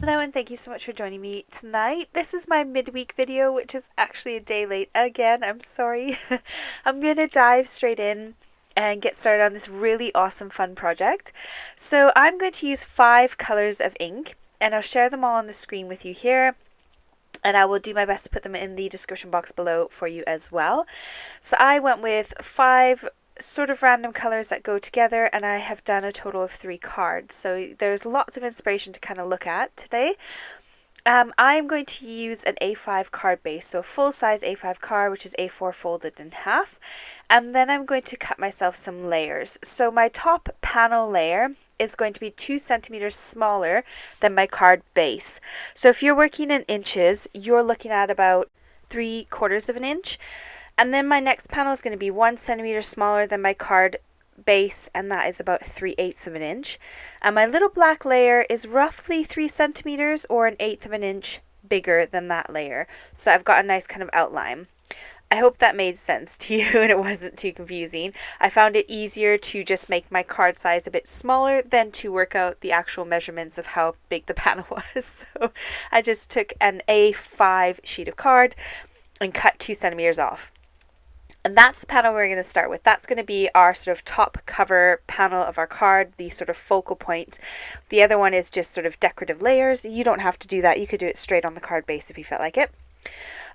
Hello and thank you so much for joining me tonight. This is my midweek video, which is actually a day late again. I'm sorry. I'm going to dive straight in and get started on this really awesome fun project. So I'm going to use 5 colors of ink and I'll share them all on the screen with you here. And I will do my best to put them in the description box below for you as well. So I went with 5 sort of random colors that go together, and I have done a total of 3 cards. So there's lots of inspiration to kind of look at today. I'm going to use an A5 card base, so a full-size A5 card, which is A4 folded in half. And then I'm going to cut myself some layers. So my top panel layer is going to be 2 centimeters smaller than my card base. So if you're working in inches, you're looking at about 3/4 of an inch. And then my next panel is going to be 1 centimeter smaller than my card base, and that is about 3/8 of an inch. And my little black layer is roughly 3 centimeters or 1/8 of an inch bigger than that layer. So I've got a nice kind of outline. I hope that made sense to you and it wasn't too confusing. I found it easier to just make my card size a bit smaller than to work out the actual measurements of how big the panel was. So I just took an A5 sheet of card and cut 2 centimeters off. And that's the panel we're going to start with. That's going to be our sort of top cover panel of our card, the sort of focal point. The other one is just sort of decorative layers. You don't have to do that. You could do it straight on the card base if you felt like it.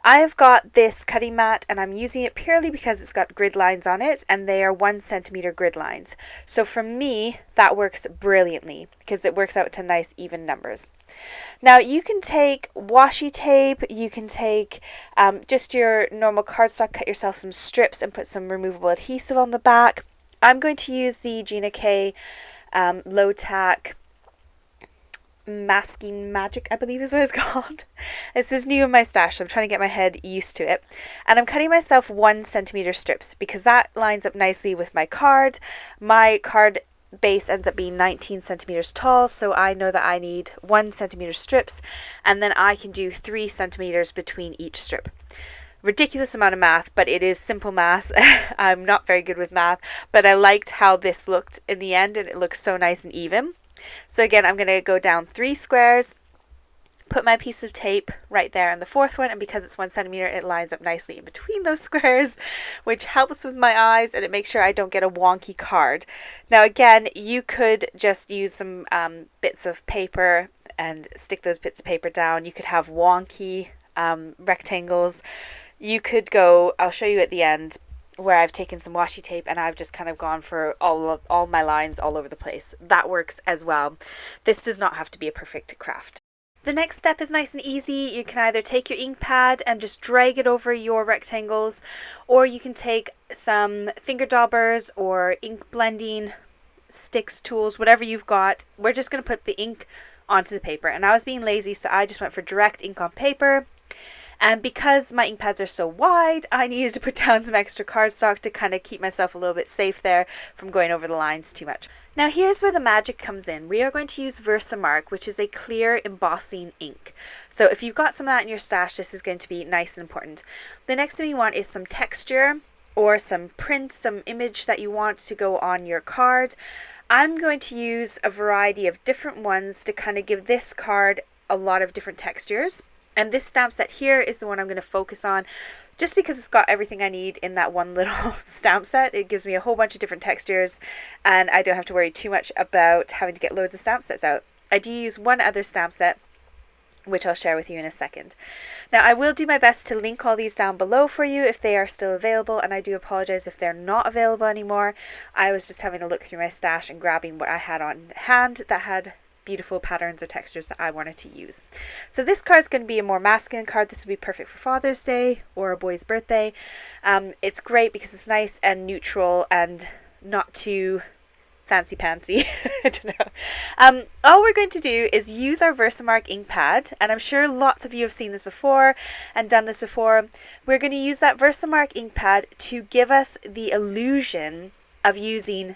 I've got this cutting mat and I'm using it purely because it's got grid lines on it and they are 1 centimeter grid lines. So for me, that works brilliantly because it works out to nice even numbers. Now you can take washi tape, you can take just your normal cardstock, cut yourself some strips and put some removable adhesive on the back. I'm going to use the Gina K low tack masking magic, I believe is what it's called. This is new in my stash, so I'm trying to get my head used to it. And I'm cutting myself 1 centimeter strips because that lines up nicely with my card. My card base ends up being 19 centimeters tall, so I know that I need 1 centimeter strips, and then I can do 3 centimeters between each strip. Ridiculous amount of math, but it is simple math. I'm not very good with math, but I liked how this looked in the end, and it looks so nice and even. So again, I'm going to go down 3 squares, put my piece of tape right there on the 4th one, and because it's 1 centimeter, it lines up nicely in between those squares, which helps with my eyes and it makes sure I don't get a wonky card. Now again, you could just use some bits of paper and stick those bits of paper down. You could have wonky rectangles. You could go, I'll show you at the end, where I've taken some washi tape and I've just kind of gone for all my lines all over the place. That works as well. This does not have to be a perfect craft. The next step is nice and easy. You can either take your ink pad and just drag it over your rectangles, or you can take some finger daubers or ink blending sticks, tools, whatever you've got. We're just going to put the ink onto the paper, and I was being lazy, so I just went for direct ink on paper. And because my ink pads are so wide, I needed to put down some extra cardstock to kind of keep myself a little bit safe there from going over the lines too much. Now here's where the magic comes in. We are going to use Versamark, which is a clear embossing ink. So if you've got some of that in your stash, this is going to be nice and important. The next thing you want is some texture or some print, some image that you want to go on your card. I'm going to use a variety of different ones to kind of give this card a lot of different textures. And this stamp set here is the one I'm going to focus on just because it's got everything I need in that one little stamp set. It gives me a whole bunch of different textures and I don't have to worry too much about having to get loads of stamp sets out. I do use one other stamp set, which I'll share with you in a second. Now I will do my best to link all these down below for you if they are still available, and I do apologize if they're not available anymore. I was just having a look through my stash and grabbing what I had on hand that had beautiful patterns or textures that I wanted to use. So this card is going to be a more masculine card. This would be perfect for Father's Day or a boy's birthday. It's great because it's nice and neutral and not too fancy pantsy. I don't know. All we're going to do is use our Versamark ink pad, and I'm sure lots of you have seen this before and done this before. We're going to use that Versamark ink pad to give us the illusion of using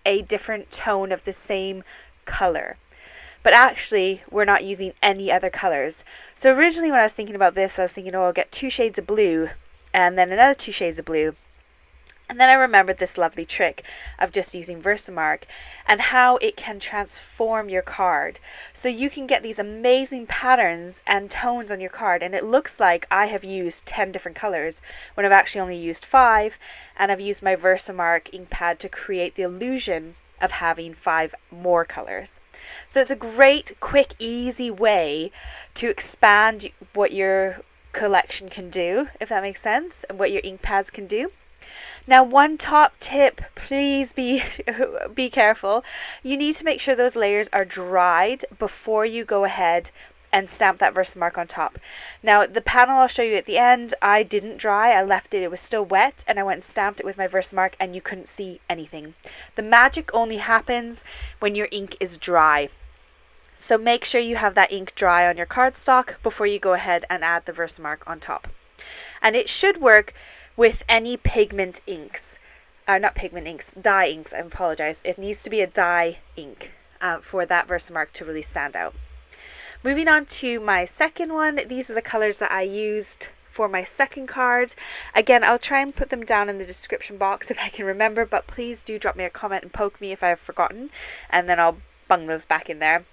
a different tone of the same color. But actually, we're not using any other colors. So originally when I was thinking about this, I was thinking, oh, I'll get 2 shades of blue and then another 2 shades of blue. And then I remembered this lovely trick of just using Versamark and how it can transform your card. So you can get these amazing patterns and tones on your card, and it looks like I have used 10 different colors when I've actually only used 5, and I've used my Versamark ink pad to create the illusion of having 5 more colors. So it's a great, quick, easy way to expand what your collection can do, if that makes sense, and what your ink pads can do. Now, one top tip, please be careful. You need to make sure those layers are dried before you go ahead and stamp that Versamark on top. Now, the panel I'll show you at the end, I didn't dry. I left it. It was still wet, and I went and stamped it with my Versamark, and you couldn't see anything. The magic only happens when your ink is dry. So make sure you have that ink dry on your cardstock before you go ahead and add the Versamark on top. And it should work with any pigment inks, not pigment inks, dye inks, I apologize. It needs to be a dye ink for that Versamark to really stand out. Moving on to my second one, these are the colors that I used for my second card. Again, I'll try and put them down in the description box if I can remember, but please do drop me a comment and poke me if I've forgotten, and then I'll bung those back in there.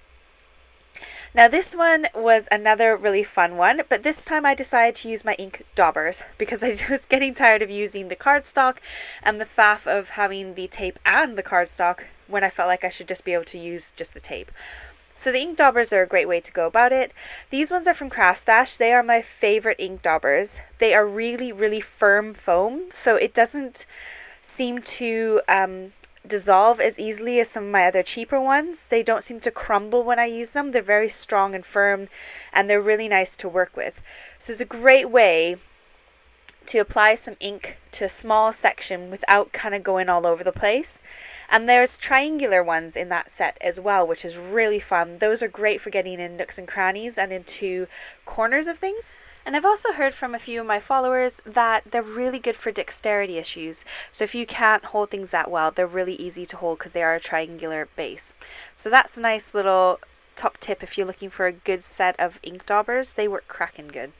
Now this one was another really fun one, but this time I decided to use my ink daubers because I was getting tired of using the cardstock and the faff of having the tape and the cardstock when I felt like I should just be able to use just the tape. So the ink daubers are a great way to go about it. These ones are from Craft Stash. They are my favorite ink daubers. They are really, really firm foam, so it doesn't seem to dissolve as easily as some of my other cheaper ones. They don't seem to crumble when I use them. They're very strong and firm, and they're really nice to work with. So it's a great way to apply some ink to a small section without kind of going all over the place. And there's triangular ones in that set as well, which is really fun. Those are great for getting in nooks and crannies and into corners of things. And I've also heard from a few of my followers that they're really good for dexterity issues. So if you can't hold things that well, they're really easy to hold because they are a triangular base. So that's a nice little top tip if you're looking for a good set of ink daubers. They work cracking good.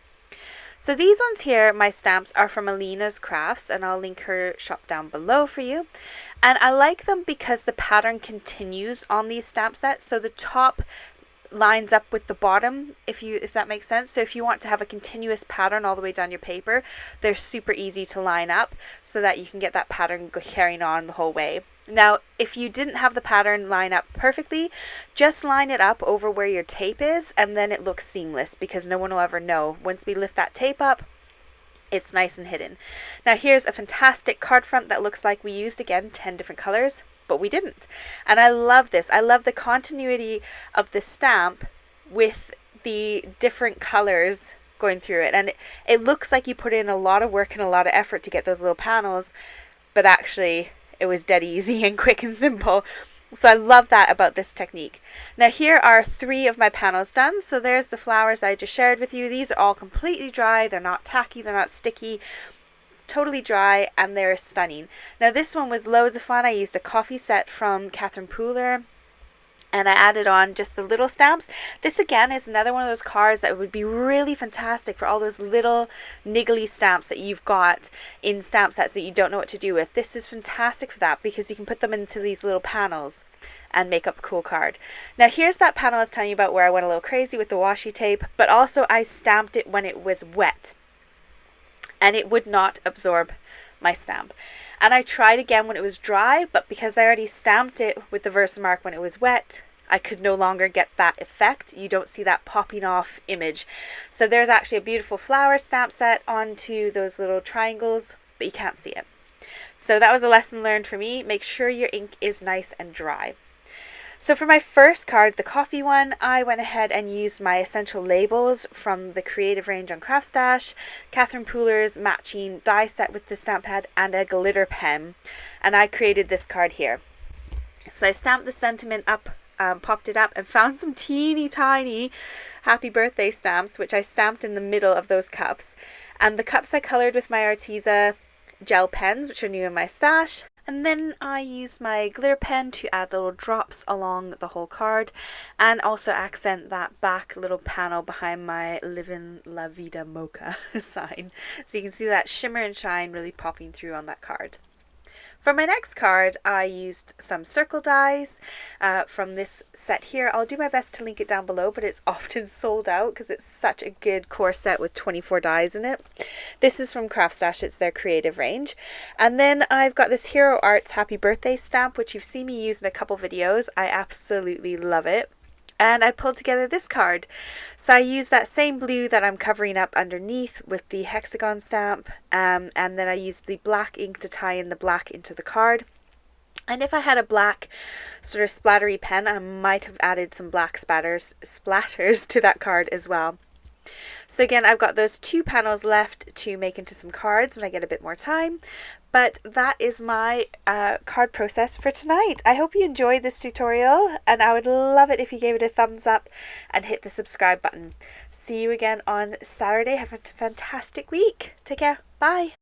So these ones here, my stamps, are from Alina's Crafts, and I'll link her shop down below for you. And I like them because the pattern continues on these stamp sets. So the top lines up with the bottom, if that makes sense. So if you want to have a continuous pattern all the way down your paper, they're super easy to line up so that you can get that pattern carrying on the whole way. Now, if you didn't have the pattern line up perfectly, just line it up over where your tape is, and then it looks seamless because no one will ever know. Once we lift that tape up, it's nice and hidden. Now here's a fantastic card front that looks like we used, again, 10 different colors, but we didn't. And I love this. I love the continuity of the stamp with the different colors going through it. And it looks like you put in a lot of work and a lot of effort to get those little panels, but actually it was dead easy and quick and simple. So I love that about this technique. Now here are 3 of my panels done. So there's the flowers I just shared with you. These are all completely dry. They're not tacky. They're not sticky. Totally dry, and they're stunning. Now this one was loads of fun. I used a coffee set from Catherine Pooler, and I added on just the little stamps. This again is another one of those cards that would be really fantastic for all those little niggly stamps that you've got in stamp sets that you don't know what to do with. This is fantastic for that because you can put them into these little panels and make up a cool card. Now here's that panel I was telling you about where I went a little crazy with the washi tape, but also I stamped it when it was wet, and it would not absorb my stamp. And I tried again when it was dry, but because I already stamped it with the Versamark when it was wet, I could no longer get that effect. You don't see that popping off image. So there's actually a beautiful flower stamp set onto those little triangles, but you can't see it. So that was a lesson learned for me. Make sure your ink is nice and dry. So for my first card, the coffee one, I went ahead and used my essential labels from the creative range on Craft Stash, Catherine Pooler's matching die set with the stamp pad, and a glitter pen. And I created this card here. So I stamped the sentiment up, popped it up, and found some teeny tiny happy birthday stamps, which I stamped in the middle of those cups. And the cups I colored with my Arteza gel pens, which are new in my stash. And then I used my glitter pen to add little drops along the whole card and also accent that back little panel behind my Livin' La Vida Mocha sign. So you can see that shimmer and shine really popping through on that card. For my next card, I used some circle dies from this set here. I'll do my best to link it down below, but it's often sold out because it's such a good core set with 24 dies in it. This is from Craft Stash, it's their creative range. And then I've got this Hero Arts Happy Birthday stamp, which you've seen me use in a couple videos. I absolutely love it. And I pulled together this card. So I used that same blue that I'm covering up underneath with the hexagon stamp, and then I used the black ink to tie in the black into the card. And if I had a black sort of splattery pen, I might have added some black splatters to that card as well. So again, I've got those 2 panels left to make into some cards when I get a bit more time. But that is my card process for tonight. I hope you enjoyed this tutorial, and I would love it if you gave it a thumbs up and hit the subscribe button. See you again on Saturday. Have a fantastic week. Take care. Bye.